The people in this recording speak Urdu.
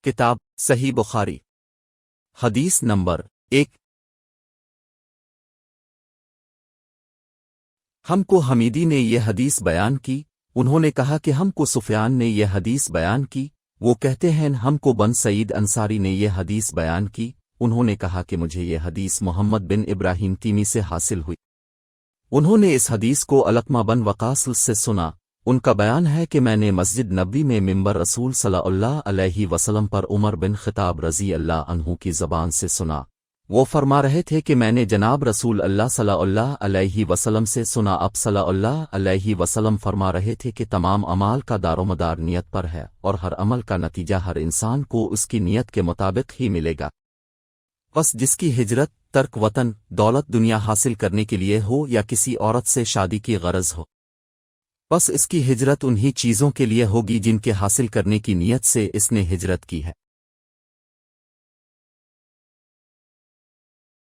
کتاب صحیح بخاری حدیث نمبر 1۔ ہم کو حمیدی نے یہ حدیث بیان کی، انہوں نے کہا کہ ہم کو سفیان نے یہ حدیث بیان کی، وہ کہتے ہیں ہم کو بن سعید انصاری نے یہ حدیث بیان کی، انہوں نے کہا کہ مجھے یہ حدیث محمد بن ابراہیم تیمی سے حاصل ہوئی، انہوں نے اس حدیث کو علقمہ بن وقاص سے سنا۔ ان کا بیان ہے کہ میں نے مسجد نبوی میں ممبر رسول صلی اللہ علیہ وسلم پر عمر بن خطاب رضی اللہ عنہ کی زبان سے سنا، وہ فرما رہے تھے کہ میں نے جناب رسول اللہ صلی اللہ علیہ وسلم سے سنا، اب صلی اللہ علیہ وسلم فرما رہے تھے کہ تمام اعمال کا دار و مدار نیت پر ہے، اور ہر عمل کا نتیجہ ہر انسان کو اس کی نیت کے مطابق ہی ملے گا۔ بس جس کی ہجرت ترک وطن دولت دنیا حاصل کرنے کے لیے ہو یا کسی عورت سے شادی کی غرض ہو، بس اس کی ہجرت انہی چیزوں کے لیے ہوگی جن کے حاصل کرنے کی نیت سے اس نے ہجرت کی ہے۔